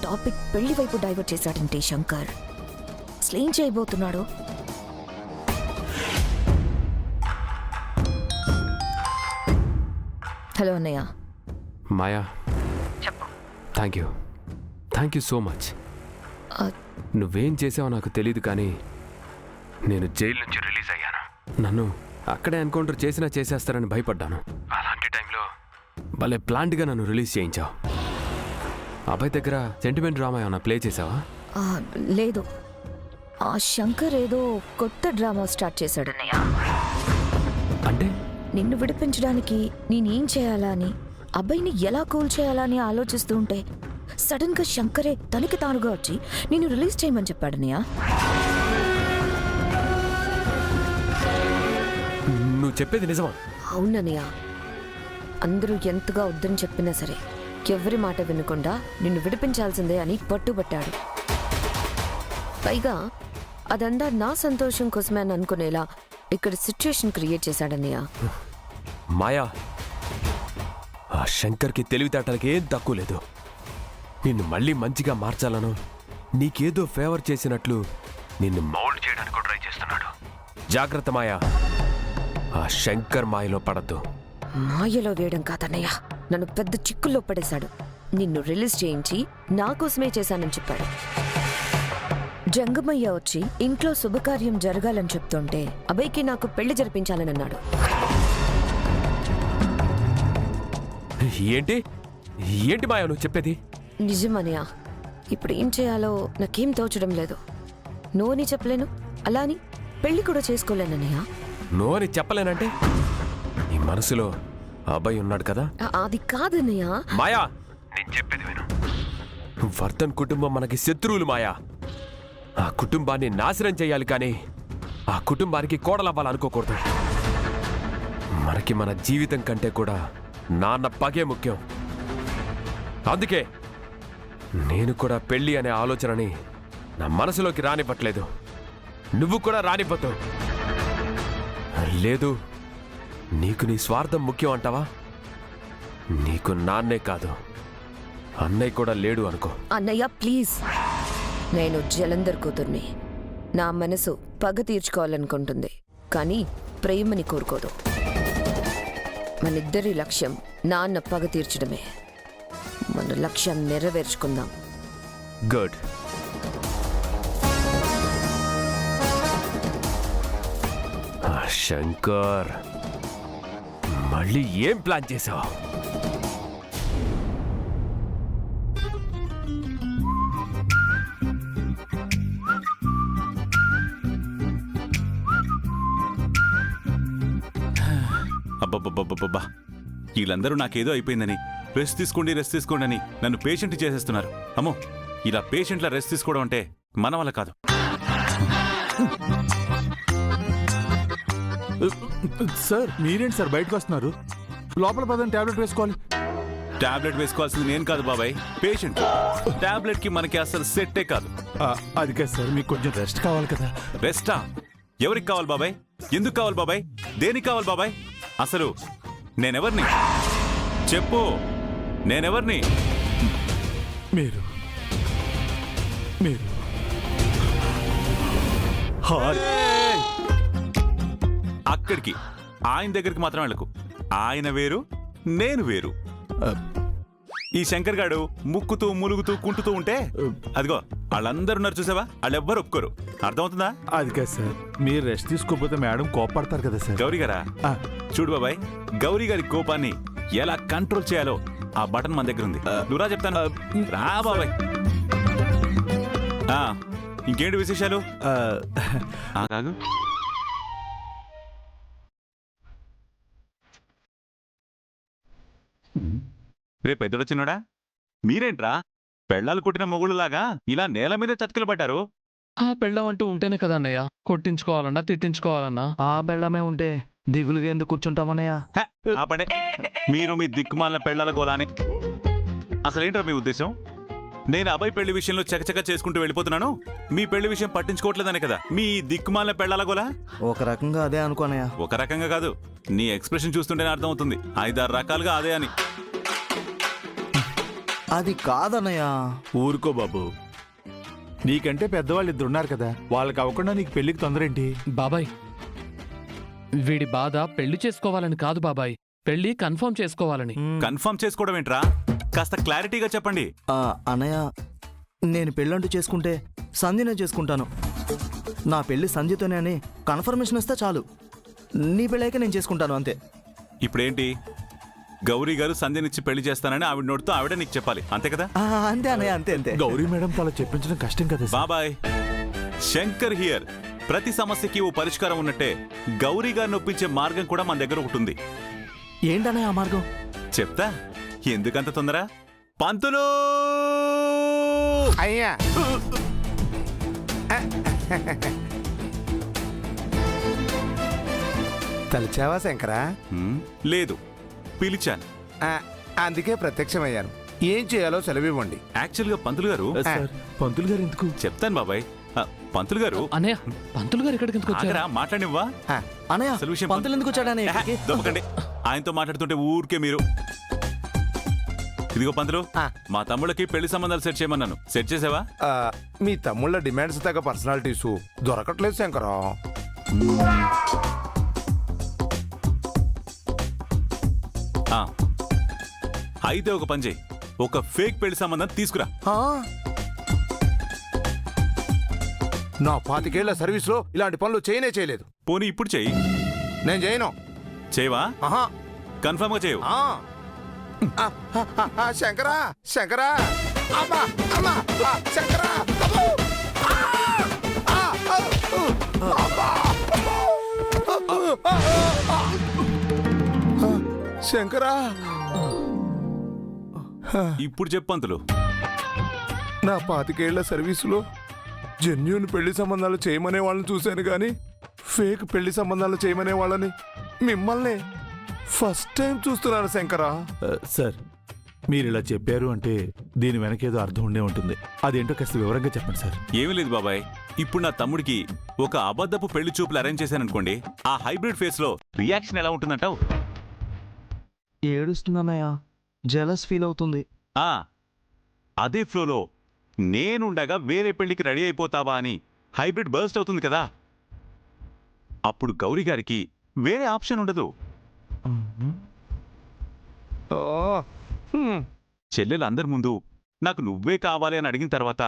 Topic పెళ్లి వైపు divert చేశాడంటే శంకర్ అసలేం చేయబోతున్నాడు? హలో అన్నయ్య. మాయా, చెప్పు. Thank you so much. నువ్వేం చేసావో నాకు తెలియదు, కానీ నేను జైలు నుంచి రిలీజ్ అయ్యాను. నన్ను అక్కడే ఎన్కౌంటర్ చేసేస్తారని భయపడ్డాను. అలాంటి టైంలో భలే ప్లాంట్గా నన్ను రిలీజ్ చేయించావు. అబ్బాయి దగ్గర సెంటిమెంట్ డ్రామా ఏమైనా ప్లే చేసావా? లేదు, ఆ శంకర్ ఏదో కొత్త డ్రామా స్టార్ట్ చేశాడన్నయ్య. అంటే నిన్ను విడిపించడానికి నేనేం చేయాలా అని, అబ్బాయిని ఎలా కూల్ చేయాలా అని ఆలోచిస్తూ ఉంటే సడన్ గా శంకరే తనకి తానుగా వచ్చి నిన్ను రిలీజ్ చేయమని చెప్పాడన్నయ్య. నువ్వు చెప్పేది నిజమా? అవునన్నయ్య. అందరూ ఎంతగా వద్దని చెప్పినా సరే ఎవరి మాట వినకుండా నిన్ను విడిపించాల్సిందే అని పట్టుబట్టాడు. పైగా అదంతా నా సంతోషం కోసమే అని అనుకునేలా ఇక్కడ సిచ్యుయేషన్ క్రియేట్ చేశాడన్నయ్య. మాయా, ఆ శంకర్కి తెలివితేటలకి ఏం తక్కువ లేదు. నిన్ను మళ్ళీ మంచిగా మార్చాలను, నీకేదో ఫేవర్ చేసినట్లు నిన్ను మౌల్డ్ చేయడానికి ట్రై చేస్తున్నాడు. జాగ్రత్త మాయా, ఆ శంకర్ మాయలో పడద్దు. మాయలో వేయడం కాదన్నయ్య, నన్ను పెద్ద చిక్కుల్లో పడేశాడు. నిన్ను రిలీజ్ చేయించి నా కోసమే చేశానని చెప్పాడు. జంగమయ్య వచ్చి ఇంట్లో శుభకార్యం జరగాలని చెప్తుంటే అభయ్కి నాకు పెళ్లి జరిపించాలని అన్నాడు. ఏంటి ఏంటి మాయా నువ్వు చెప్పేది? నిజమనయ్య. ఇప్పుడు ఏం చేయాలో నాకేం తోచడం లేదు. నోని చెప్పలేను, అలా అని పెళ్లి కూడా చేసుకోలేనన్నయ్య. నోని చెప్పలేనంటే నీ మనసులో అబ్బాయి ఉన్నాడు కదా? అది కాదన్నయ్య. మాయా, నేను చెప్పేది విను. వర్ధన్ కుటుంబం మనకి శత్రువులు మాయా. ఆ కుటుంబాన్ని నాశనం చేయాలి, కానీ ఆ కుటుంబానికి కోడలవ్వాలనుకోకూడదు. మనకి మన జీవితం కంటే కూడా నాన్న పగే ముఖ్యం. అందుకే నేను కూడా పెళ్లి అనే ఆలోచనని నా మనసులోకి రానివ్వట్లేదు. నువ్వు కూడా రానివ్వద్దు. లేదు, నీకు నీ స్వార్థం ముఖ్యం అంటావా? నీకు నాన్నే కాదు, అన్నయ్య కూడా లేడు అనుకో. అన్నయ్య ప్లీజ్, నేను జలంధర్ కూతుర్ని. నా మనసు పగ తీర్చుకోవాలనుకుంటుంది, కానీ ప్రేమని కోరుకోదు. మనిద్దరి లక్ష్యం నాన్న పగ తీర్చడమే. మన లక్ష్యం నెరవేర్చుకుందాం. గుడ్. శంకర్, మళ్ళీ ఏం ప్లాన్ చేసావు? అబ్బబ్బబ్బబ్బబ్బా, వీళ్ళందరూ నాకేదో అయిపోయిందని రెస్ట్ తీసుకోండి అని నన్ను పేషెంట్ చేసేస్తున్నారు. అమ్మో, ఇలా పేషెంట్ల రెస్ట్ తీసుకోవడం అంటే మన వల్ల కాదు. సార్ మీరేంటి సార్ బయటకు వస్తున్నారు? లోపల పదని టాబ్లెట్ వేసుకోవాలి. టాబ్లెట్ వేసుకోవాల్సింది నేను కాదు బాబాయ్, పేషెంట్. టాబ్లెట్ కి మనకి అసలు సెట్టే కాదు. అది కాదు సార్, మీకు కొంచెం రెస్ట్ కావాలి కదా. రెస్టా? ఎవరికి కావాలి బాబాయ్? ఎందుకు కావాలి బాబాయ్? దేనికి కావాలి బాబాయ్? అసలు నేనెవర్ని చెప్పు, నేనెవర్ని? మీరు అక్కడికి ఆయన దగ్గరికి మాత్రం వెళ్ళకు. ఆయన వేరు, నేను వేరు. ఈ శంకర్ గాడు ముక్కుతూ ములుగుతూ కుంటుతూ ఉంటే అదిగో వాళ్ళందరూ ఉన్నారు చూసావా, వాళ్ళెవ్వరు ఒప్పుకోరు. అర్థమవుతుందా? అది కాదు సార్, మీరు రెస్ట్ తీసుకోకపోతే మేడం కోపడతారు కదా సార్. గౌరీ గారా? చూడు బాబాయ్, గౌరీ గారి కోపాన్ని ఎలా కంట్రోల్ చేయాలో ఆ బటన్ మన దగ్గర ఉంది. నువ్వురా చెప్తాను. రా బాబాయ్. ఇంకేంటి విశేషాలు? కాదు, రేపు పెద్దొచ్చినాడా? మీరేంట్రా పెళ్ళాలు కొట్టిన మొగుళ్ళలాగా ఇలా నేల మీద చతికిలు పడ్డారు? ఆ పెళ్ళం అంటూ ఉంటేనే కదా అన్నయ్య కొట్టించుకోవాలన్నా తిట్టించుకోవాలన్నా. ఆ పెళ్ళమే ఉంటే దిగులుగా ఎందుకు కూర్చుంటామన్నయ్య? ఆపండి మీరు మీ దిక్కుమాలిన పెళ్ళాల గోలాని. అసలేంట్రా మీ ఉద్దేశం? నేను అబ్బాయి పెళ్లి విషయంలో చకచక చేసుకుంటూ వెళ్ళిపోతున్నాను, మీ పెళ్లి విషయం పట్టించుకోవట్లేదనే కదా మీ దిక్కుమాలిన పెళ్ళాల గోలా? ఒక రకంగా అదే అనుకోనయ్యా. ఒక రకంగా కాదు, నీ ఎక్స్ప్రెషన్ చూస్తుంటేనే అర్థమవుతుంది 5-6 రకాలుగా అదే అని. అది కాదన్నయ్య. ఊరుకో బాబు, నీకంటే పెద్దవాళ్ళు ఇద్దరు ఉన్నారు కదా, వాళ్ళకి అవ్వకుండా నీకు పెళ్లికి తొందర ఏంటి? బాబాయ్, వీడి బాధ పెళ్లి చేసుకోవాలని కాదు బాబాయ్, పెళ్లి కన్ఫర్మ్ చేసుకోవాలని. కన్ఫర్మ్ చేసుకోవడం ఏంట్రా? కాస్త క్లారిటీగా చెప్పండి. అన్నయ్య, నేను పెళ్ళంటూ చేసుకుంటే సంధ్యనే చేసుకుంటాను. నా పెళ్లి సంధ్యతోనే అని కన్ఫర్మేషన్ ఇస్తే చాలు. నీ పెళ్ళాక నేను చేసుకుంటాను, అంతే. ఇప్పుడేంటి, గౌరీ గారు సంధ్యనిచ్చి పెళ్లి చేస్తానని ఆవిడ నోటితో ఆవిడ నీకు చెప్పాలి, అంతే కదా? అంతే అన్నయ్య, అంతే అంతే. గౌరీ మేడం అలా చెప్పించడం కష్టం కదా సార్. బాబాయ్, శంకర్ హియర్. ప్రతి సమస్యకి ఓ పరిష్కారం ఉన్నట్టే గౌరీ గారిని ఒప్పించే మార్గం కూడా మన దగ్గర ఒకటి ఉంది. ఏంటన్నయ్య ఆ మార్గం? చెప్తా, ఎందుకంత తొందర? పంతులు! అయ్యా, తలిచావా శంకరా? లేదు, పిలిచాను. అందుకే ప్రత్యక్షమయ్యాను. ఏం చేయాలో సెలవివ్వండి. యాక్చువల్గా పంతులు గారు, సార్, పంతులు గారు ఎందుకు? చెప్తాను బాబాయ్. పంతులు గారు, అన్నయ్య, పంతులు గారు ఇక్కడికి ఎందుకు వచ్చారు? ఆగరా, మాట్లాడివ్వా? అన్నయ్య, అసలు విషయం పంతులు ఎందుకు వచ్చాడు అన్నయ్య ఇక్కడికి? దొబ్బకండి. ఆయనతో మాట్లాడుతుంటే ఊరికే మీరు. ఇదిగో పంతులు, మా తమ్ముళ్ళకి పెళ్లి సంబంధాలు సెట్ చేయమన్నాను. సెట్ చేసావా? మీ తమ్ముళ్ళ డిమాండ్స్ తగ్గ పర్సనాలిటీస్ దొరకట్లేదు శంకరా. అయితే ఒక పని చేయి, ఒక ఫేక్ పెళ్లి సంబంధం తీసుకురా. నా 25 ఏళ్ల సర్వీస్ లో ఇలాంటి పనులు చేయలేదు. పోనీ ఇప్పుడు చెయ్యి. నేను చేయను. చేయవా? ఆహా. కన్ఫర్మ్ గా చేయవు. శంకరా, శంకరా, అమ్మా, అమ్మా, శంకరా, శంకరా. ఇప్పుడు చెప్పు పంతులు. నా 25 ఏళ్ల సర్వీసులో జెన్యూన్ పెళ్లి సంబంధాలు చేయమనే వాళ్ళని చూశాను కానీ ఫేక్ పెళ్లి సంబంధాలు చేయమనే వాళ్ళని మిమ్మల్ని ఫస్ట్ టైం చూస్తున్నాను శంకరా. సార్, మీరు ఇలా చెప్పారు అంటే దీని వెనకేదో అర్థం ఉండే ఉంటుంది. అదేంటో కాస్త వివరంగా చెప్పండి సార్. ఏమీ లేదు బాబాయ్, ఇప్పుడు నా తమ్ముడికి ఒక అబద్ధపు పెళ్లి చూపులు అరేంజ్ చేశాననుకోండి, ఆ హైబ్రిడ్ ఫేస్ లో రియాక్షన్ ఎలా ఉంటుందంటావు? ఏడుస్తుందన్నయ్య, జెలస్ ఫీల్ అవుతుంది. అదే ఫ్లోలో నేనుండగా వేరే పెళ్లికి రెడీ అయిపోతావా అని హైబ్రిడ్ బర్స్ట్ అవుతుంది కదా. అప్పుడు గౌరీ గారికి వేరే ఆప్షన్ ఉండదు. చెల్లెలు అందరి ముందు నాకు నువ్వే కావాలి అని అడిగిన తర్వాత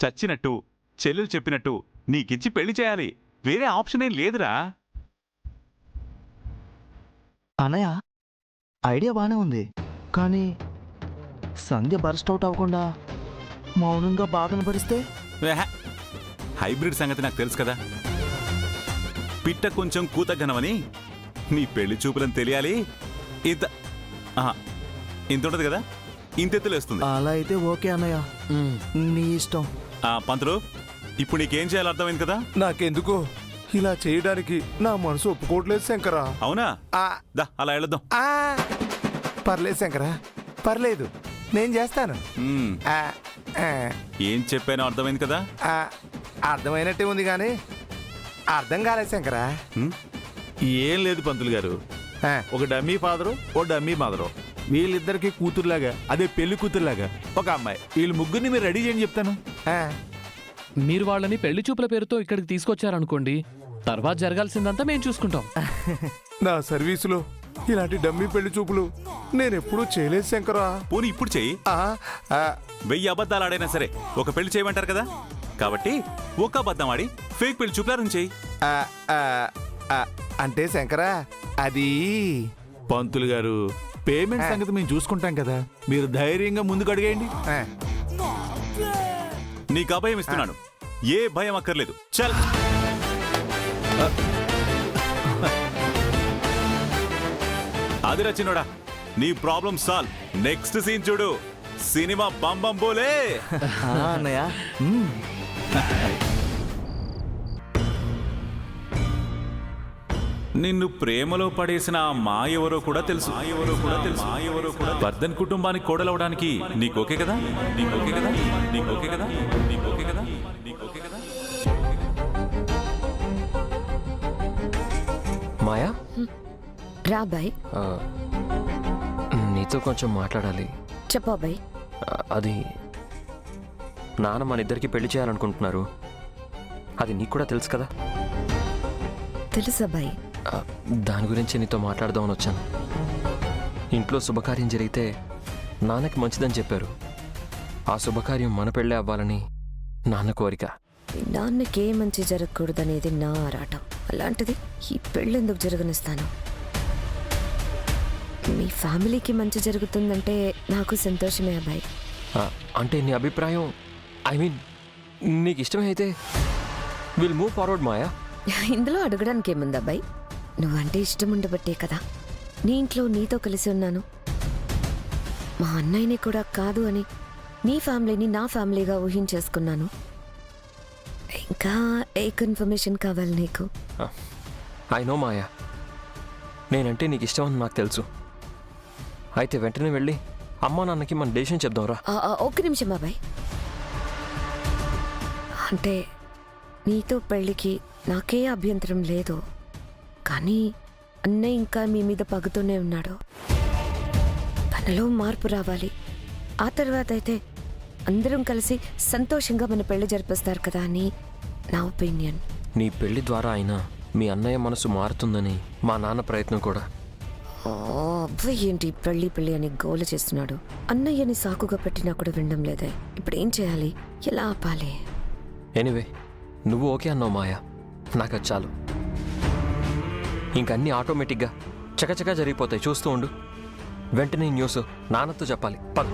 చచ్చినట్టు చెల్లెలు చెప్పినట్టు నీకిచ్చి పెళ్లి చేయాలి. వేరే ఆప్షన్ ఏం లేదురా. అన్నయ్య, ఐడియా బానే ఉంది, కానీ సంధ్య బర్స్ట్ అవుట్ అవ్వకుండా మౌనంగా బాధను భరిస్తే? హైబ్రిడ్ సంగతి నాకు తెలుసు కదా. పిట్ట కొంచెం కూతగనమని నీ పెళ్లి చూపులని తెలియాలి. ఇంత ఉంటది కదా, ఇంతెత్తులేస్తుంది. అలా అయితే ఓకే అన్నయ్య, నీ ఇష్టం. పంతులు, ఇప్పుడు నీకేం చేయాలో అర్థమైంది కదా. నాకెందుకో ఇలా చేయడానికి నా మనసు ఒప్పుకోవట్లేదు శంకరా. అవునా? దా అలా వెళదాం. పర్లేదు శంకరా, పర్లేదు, నేను చేస్తాను. ఏం చెప్పానో అర్థమైంది కదా. అర్థమైనట్టే ఉంది కానీ అర్థం కాలేదు శంకరా. ఏం లేదు పంతులు గారు, ఒక డమ్మీ ఫాదరు, ఓ డమ్మీ మదరు, వీళ్ళిద్దరికి కూతురులాగా, అదే పెళ్లి కూతురులాగా ఒక అమ్మాయి. వీళ్ళు ముగ్గురిని మీరు రెడీ చేయని చెప్తాను. మీరు వాళ్ళని పెళ్లి చూపుల పేరుతో ఇక్కడికి తీసుకొచ్చారనుకోండి, తర్వాత జరగాల్సిందంతా మేము చూసుకుంటాం. నా సర్వీసులో ఇలాంటి డమ్మీ పెళ్లి చూపులు నేనెప్పుడూ చేయలేదు శంకరా. పోనీ ఇప్పుడు చెయ్యి. 1000 అబద్ధాలు ఆడైనా సరే ఒక పెళ్లి చేయమంటారు కదా, కాబట్టి ఒక అబద్ధం ఆడి ఫేక్ పెళ్లి చూపులారని చెయ్యి. అంటే శంకరా, అది పంతులు గారు, పేమెంట్ సంగతి మేము చూసుకుంటాం కదా, మీరు ధైర్యంగా ముందుకు అడిగేయండి. నీకు అభయం ఇస్తున్నాను, ఏ భయం అక్కర్లేదు. చల్. అది రచినోడా, నీ ప్రాబ్లం సాల్వ్. నెక్స్ట్ సీన్ చూడు, సినిమా బంబం బోలే. అన్నయ్య, నిన్ను ప్రేమలో పడేసిన ఆ మా ఎవరో కూడా తెలుసు. వర్ధన్ కుటుంబానికి కోడలవడానికి నీకోకే కదా, నీకోకే కదా, నీకోకే కదా, నీకోకే కదా, నీకోకే కదా. మాయా, రా బాయ్. నీతో కొంచెం మాట్లాడాలి. చెప్పా బాయ్. అది నాన్న మన ఇద్దరికి పెళ్లి చేయాలనుకుంటున్నారు. అది నీకు కూడా తెలుసు కదా. తెలుసా బాయ్? దాని గురించి నీతో మాట్లాడదామని వచ్చాను. ఇంట్లో శుభకార్యం జరిగితే నాన్నకి మంచిదని చెప్పారు. ఆ శుభకార్యం మన పెళ్ళే అవ్వాలని నాన్న కోరిక. నాన్నకే మంచి జరగకూడదనేది నా ఆరాటం. అలాంటిది ఈ పెళ్ళెందుకు జరగనిస్తాను? మీ ఫ్యామిలీకి మంచి జరుగుతుందంటే నాకు సంతోషమే అబ్బాయి. అంటే నీ అభిప్రాయం, ఐ మీన్ నీకు ఇష్టమే అయితే విల్ మూవ్ ఫార్వర్డ్ మాయా. ఇందులో అడగడానికి ఏముంది అబ్బాయి? నువ్వంటే ఇష్టం ఉండబట్టే కదా నీ ఇంట్లో నీతో కలిసి ఉన్నాను. మా అన్నయ్యని కూడా కాదు అని నీ ఫ్యామిలీని నా ఫ్యామిలీగా ఊహించేసుకున్నాను. ఇంకా ఏ కన్ఫర్మేషన్ కావాలి నీకు? ఐ నో మాయా, నేనంటే నీకు ఇష్టం అని నాకు తెలుసు. అయితే వెంటనే వెళ్ళి అమ్మా నాన్నకి మన డెసిషన్ చెప్దాంరా. ఒక్క నిమిషం బాబాయ్. అంటే నీతో పెళ్ళికి నాకే అభ్యంతరం లేదు, కానీ అన్నయ్య ఇంకా మీ మీద పగుతూనే ఉన్నాడు. తనలో మార్పు రావాలి. ఆ తర్వాత అయితే అందరం కలిసి సంతోషంగా మన పెళ్లి జరిపిస్తారు కదా అని నా ఒపీనియన్. నీ పెళ్లి ద్వారా అయినా మీ అన్నయ్య మనసు మారుతుందని మా నాన్న ప్రయత్నం కూడా. అబ్బాయి ఏంటి పెళ్ళి పెళ్ళి అని గోల చేస్తున్నాడు. అన్నయ్యని సాకుగా పెట్టినా కూడా వినడం లేదే. ఇప్పుడు ఏం చేయాలి? ఎలా ఆపాలి? ఎనీవే, నువ్వు ఓకే అన్నావు మాయా, నాకు అది చాలు. ఇంకన్నీ ఆటోమేటిక్గా చకచకా జరిగిపోతాయి, చూస్తూ ఉండు. వెంటనే న్యూస్ నాన్నతో చెప్పాలి. పద.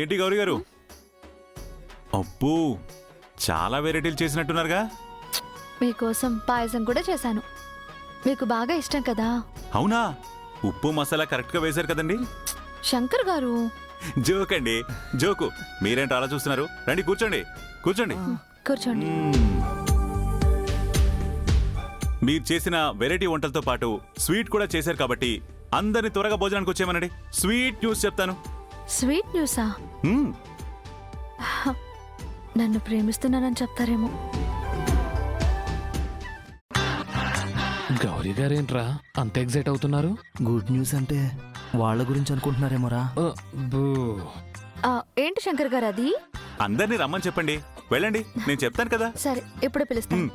ఏంటి గౌరీ గారు? అబ్బో, చాలా వెరైటీలు చేసినట్టున్నారుగా. మీకోసం పాయసం కూడా చేశాను. మీకు బాగా ఇష్టం కదా. అవునా? ఉప్పు మసాలా కరెక్ట్గా వేశారు కదండి. శంకర్ గారు. జోక్ అండి, జోకు. మీరేంటో అలా చూస్తున్నారు? రండి, కూర్చోండి, కూర్చోండి. కూర్చోండి. మీరు చేసిన వెరైటీ వంటలతో పాటు స్వీట్ కూడా చేశారు కాబట్టి అందరిని త్వరగా భోజనానికి వచ్చేయమనండి. స్వీట్ న్యూస్ చెప్తాను. స్వీట్ న్యూసా? నన్ను ప్రేమిస్తున్నానని చెప్తారేమో. గౌరీ గారేంట్రా అంత ఎగ్జైట్ అవుతున్నారు? గుడ్ న్యూస్ అంటే వాళ్ళ గురించి అనుకుంటున్నారేమోరా. ఏంటి శంకర్ గారు అది? అందరినీ రమ్మని చెప్పండి. వెళ్ళండి, నేను చెప్తాను కదా. సరే, ఇప్పుడు పిలుస్తాను.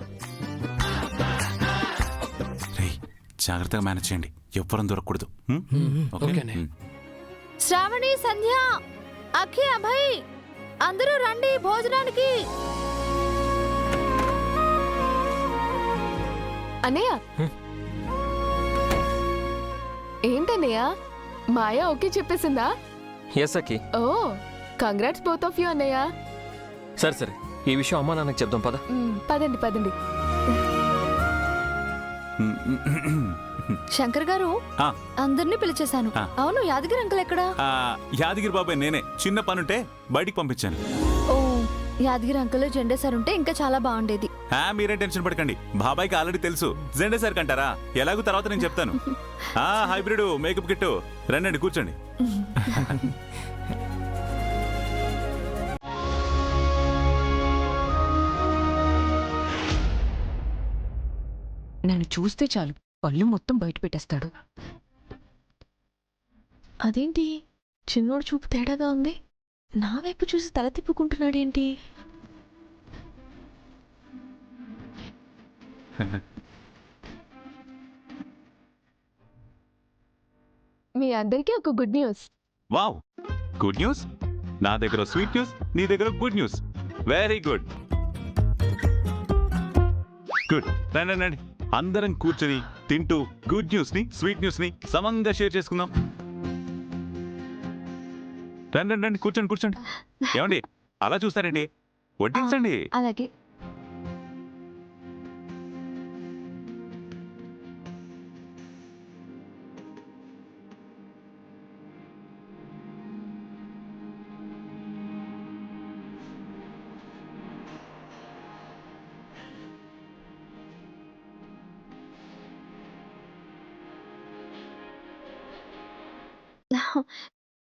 రేయ్, జాగ్రత్తగా మేనేజ్ చేయండి, ఎవ్వరం దొరకకూడదు. ఓకేనే. శ్రావణి, సంధ్య, అఖి, అభయ్ అందరూ రండి భోజనానికి. అన్నయ్య, ఏంటన్నయ్య మాయా okay చెప్పేసిందా? Yes Akki. Oh, congrats both of you అన్నయ్య. సరే సరే, ఈ విషయం అమ్మా నాన్నకి చెప్దాం పద. పదండి పదండి. శంకర్ గారు, అందరినీ పిలిచేశాను. అవును, యాదగిరి అంకుల్ ఎక్కడా? యాదగిరి బాబాయ్ నేనే చిన్న పనుంటే బయటికి పంపించాను. ఓ, యాదగిరి అంకుల్ జెండే సార్ ఉంటే ఇంకా చాలా బాగుండేది. మీరేం టెన్షన్ పడకండి, బాబాయ్కి ఆల్రెడీ తెలుసు. జెండే సార్ కంటారా? ఎలాగో తర్వాత నేను చెప్తాను. హైబ్రిడ్ మేకప్ కిట్టు, రండి కూర్చోండి. నన్ను చూస్తే చాలు పళ్ళు మొత్తం బయట పెట్టేస్తాడు. అదేంటి చిన్నోడు చూపు తేడాగా ఉంది? నా వైపు చూసి తల తిప్పుకుంటున్నాడేంటి? మీ అందరికీ ఒక good news. Wow, good news. నా దగ్గర స్వీట్ న్యూస్, నీ దగ్గర good news. Very good. Good, రండి రండి, అందరం కూర్చొని తింటూ గుడ్ న్యూస్ ని స్వీట్ న్యూస్ ని సమంగా షేర్ చేసుకుందాం. రండి రండి, కూర్చోండి కూర్చోండి. ఏమండి అలా చూస్తారండి? వడ్డించండి. అలాగే.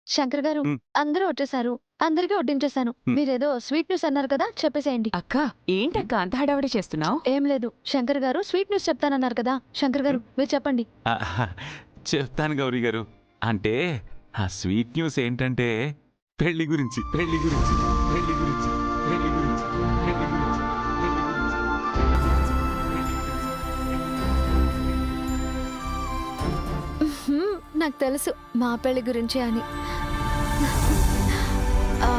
శంకర్ గారు, అందరూ వచ్చేసారు. అందరికీ వడ్డించేశాను. మీరేదో స్వీట్ న్యూస్ అన్నారు కదా, చెప్పేసేయండి. అక్క ఏంటక్క అంత హడావిడి చేస్తున్నావు? ఏం లేదు, శంకర్ గారు స్వీట్ న్యూస్ చెప్తానన్నారు కదా. శంకర్ గారు మీరు చెప్పండి. చెప్తాను గౌరీ గారు. అంటే ఆ స్వీట్ న్యూస్ ఏంటంటే పెళ్లి గురించి పెళ్లి గురించి పెళ్లి గురించి పెళ్లి గురించి పెళ్లి గురించి నాకు తెలుసు మా పెళ్లి గురించి అని. ఆ,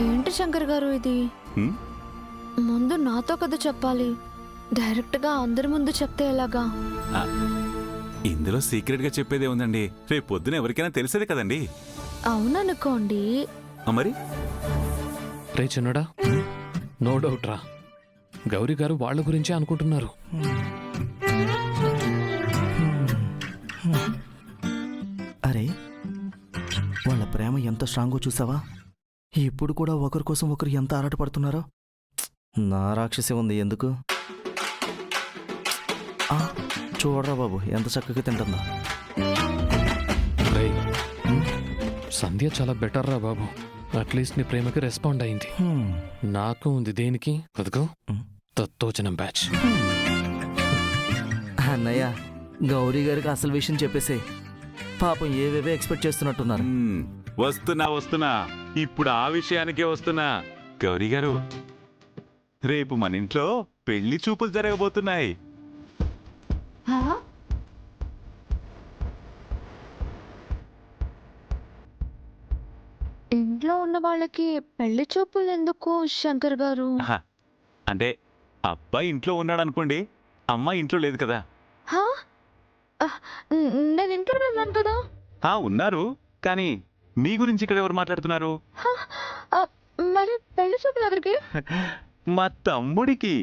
ఏంటి శంకర్ గారు ఇది? ముందు నాతో కదా చెప్పాలి, డైరెక్ట్ గా అందరి ముందు చెప్తే ఎలాగా? ఇందులో సీక్రెట్ గా చెప్పేదే ఉందండి. రేపు పొద్దున ఎవరికైనా తెలిసేది కదండి. అవుననుకోండి. మరి రే చిన్నడా, నో డౌట్ రా, గౌరీ గారు వాళ్ళ గురించే అనుకుంటున్నారు. అరే వాళ్ళ ప్రేమ ఎంత స్ట్రాంగో చూసావా? ఇప్పుడు కూడా ఒకరి కోసం ఒకరు ఎంత ఆరాటపడుతున్నారో. నా రాక్షసి ఉంది ఎందుకు? చూడరా బాబు ఎంత చక్కగా తింటుందో. రేయ్, సంధ్య చాలా బెటర్ రా బాబు. అట్లీస్ట్ నీ ప్రేమకి రెస్పాండ్ అయింది. నాకు ఉంది దేనికి? అదిగో తత్తోచనం బ్యాచ్. అన్నయ్య, గౌరీ గారికి అసలు విషయం చెప్పేసే. పాపం ఏవేవో ఎక్స్పెక్ట్ చేస్తున్నట్టున్నారు. వస్తున్నా వస్తున్నా, ఇప్పుడు ఆ విషయానికే వస్తున్నా. గౌరీ గారు, రేపు మన ఇంట్లో పెళ్లి చూపులు జరగబోతున్నాయి. ఇంట్లో ఉన్న వాళ్ళకి పెళ్లి చూపులు ఎందుకు శంకర్ గారు? అంటే అబ్బాయి ఇంట్లో ఉన్నాడు అనుకోండి, అమ్మాయి ఇంట్లో లేదు కదా. హా? నేను ఇంట్లోనే ఉన్నాను కదా. ఉన్నారు, కానీ మీ గురించి ఇక్కడ ఎవరు మాట్లాడుతున్నారు? మరి పెళ్లి చూపులు ఎవరికి? మా తమ్ముడికి.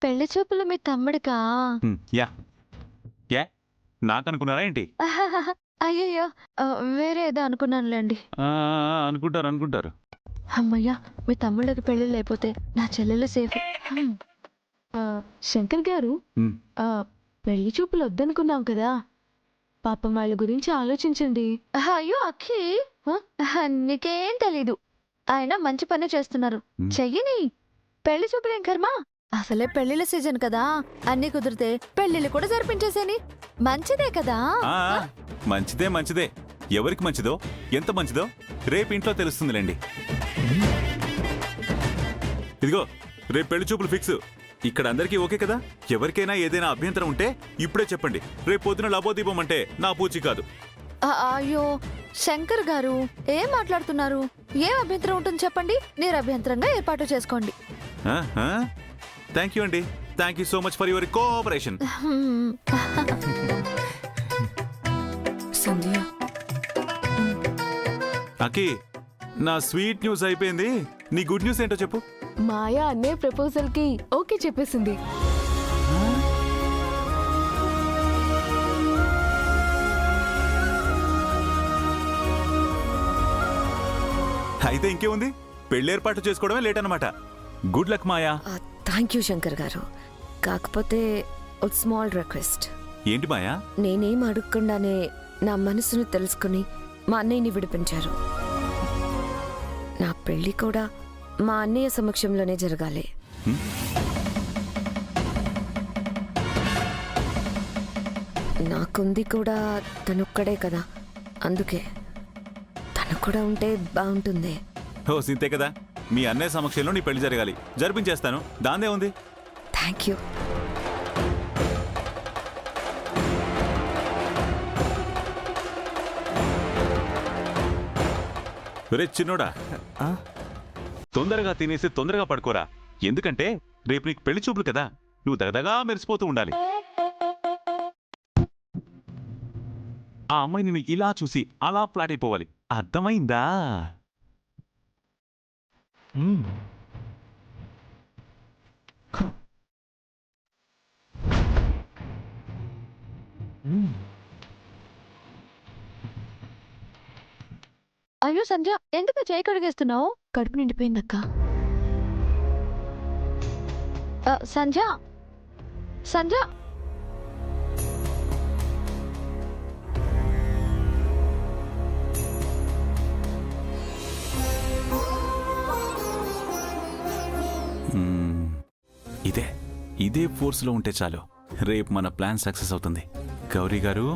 పెళ్లి చూపులు మీ తమ్ముడికా? యా యా నాకనుకున్నారా ఏంటి? అయ్యయ్యో, వేరే ఏదో అనుకున్నానులేండి. అనుకుంటారు అనుకుంటారు. అమ్మయ్యా, మీ తమ్ముడికి పెళ్లి లేకపోతే నా చెల్లెలు సేఫ్. శంకర్ గారు, పెళ్లి చూపులు వద్దనుకున్నాం కదా, పాపం వాళ్ళ గురించి ఆలోచించండి. అయ్యో అక్కి, నీకేం తెలీదు. ఆయన మంచి పని చేస్తున్నారు, చెయ్యని. పెళ్లి చూపులేం కర్మ, అసలే పెళ్లిళ్ళ సీజన్ కదా, అన్ని కుదిరితే పెళ్లిళ్ళు కూడా జరిపించేసేని. మంచిదే కదా? మంచిదే మంచిదే. ఎవరికి మంచిదో ఎంత మంచిదో రేపు ఇంట్లో తెలుస్తుందిలేండి. ఇదిగో రేపు పెళ్లి చూపులు ఫిక్స్. ఇక్కడ అందరికీ ఓకే కదా? ఎవరికైనా ఏదైనా అభ్యంతరం ఉంటే ఇప్పుడే చెప్పండి. రేపు పొద్దున లబోదీపం అంటే నా పూచి కాదు. అయ్యో శంకర్ గారు, ఏం మాట్లాడుతున్నారు? ఏం అభ్యంతరం ఉంటుంది చెప్పండి, నిరభ్యంతరంగా ఏర్పాటు చేసుకోండి. థ్యాంక్ యూ అండి. Thank you so much for your cooperation. Sandhya, అకి, నా స్వీట్ న్యూస్ అయిపోయింది. నీ గుడ్ న్యూస్ ఏంటో చెప్పు. మాయా అన్నే ప్రపోజల్ కి ఓకే చెప్పేసింది. అయితే ఇంకేముంది, పెళ్లి ఏర్పాటు చేసుకోవడమే లేట్ అన్నమాట. Good luck Maya. Thank you Shankar గారు. కాకపోతే ఒక స్మాల్ రిక్వెస్ట్. ఏంటి మాయా? నేనేం అడగకుండానే నా మనసును తెలుసుకుని మా అన్నయ్యని విడిపించారు. నా పెళ్లి కూడా మా అన్నయ్య సమక్షంలోనే జరగాలి. నాకుంది కూడా తనొక్కడే కదా, అందుకే తను కూడా ఉంటే బాగుంటుంది. ఓ సింతే కదా, మీ అన్నయ్య సమక్షంలో నీ పెళ్లి జరగాలి. జరిపించేస్తాను, దాందే ఉంది. Thank you. రే చిన్నోడా, తొందరగా తినేసి తొందరగా పడుకోరా. ఎందుకంటే రేపు నీకు పెళ్లి చూపులు కదా, నువ్వు దగదగా మెరిసిపోతూ ఉండాలి. ఆ అమ్మాయిని నీకు ఇలా చూసి అలా ఫ్లాట్ అయిపోవాలి, అర్థమైందా? అయ్యో సంజ, ఎందుకు చేయి కడిగేస్తున్నావు? కడుపు నిండిపోయిందక్క. సంజ, సంజ. ఇదే ఫోర్స్లో ఉంటే చాలు, రేపు మన ప్లాన్ సక్సెస్ అవుతుంది. గౌరీ గారు,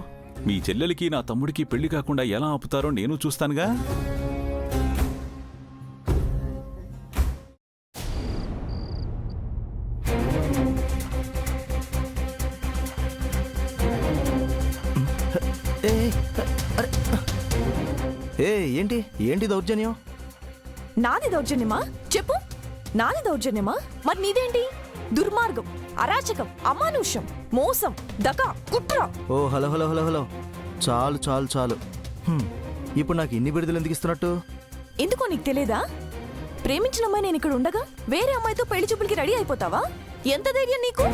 మీ చెల్లెలికి నా తమ్ముడికి పెళ్లి కాకుండా ఎలా ఆపుతారో నేను చూస్తానుగా. ఏ అరే ఏ ఏంటి ఏంటి దౌర్జన్యం? నాది దౌర్జన్యమా? చెప్పు. నాది దౌర్జన్యమా? మరి నీదేంటి? దుర్మార్గం, అరాచకం, అమానుష్యం, మోసం, దగ, కుట్ర. ఓ హలో హలో హలో హలో, చాలు చాలు చాలు. ఇప్పుడు నాకు ఇన్ని బిడుదలు ఎందుకు ఇస్తున్నట్టు? ఎందుకో నీకు తెలియదా? ప్రేమించిన అమ్మాయి నేను ఇక్కడ ఉండగా వేరే అమ్మాయితో పెళ్లి చూపులకి రెడీ అయిపోతావా? ఎంత ధైర్యం నీకు?